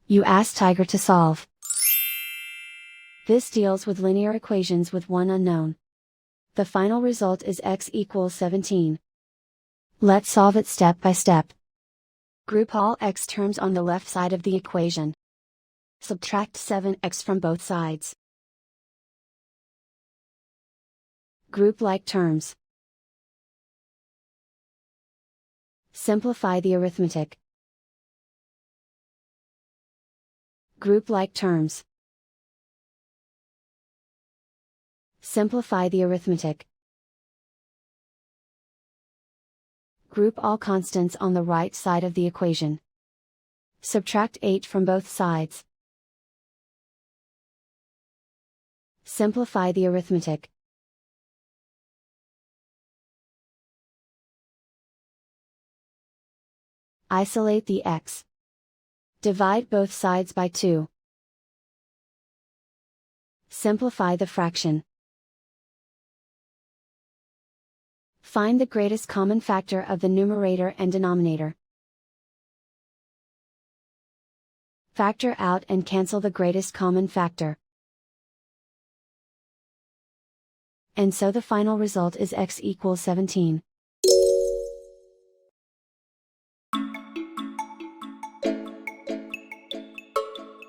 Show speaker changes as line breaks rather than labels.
You ask Tiger to solve. This deals with linear equations with one unknown. The final result is x equals 17. Let's solve it step by step. Group all x terms on the left side of the equation. Subtract 7x from both sides. Group like terms. Simplify the arithmetic. Group like terms. Simplify the arithmetic. Group all constants on the right side of the equation. Subtract 8 from both sides. Simplify the arithmetic. Isolate the x. Divide both sides by 2. Simplify the fraction. Find the greatest common factor of the numerator and denominator. Factor out and cancel the greatest common factor. And so the final result is x equals 17.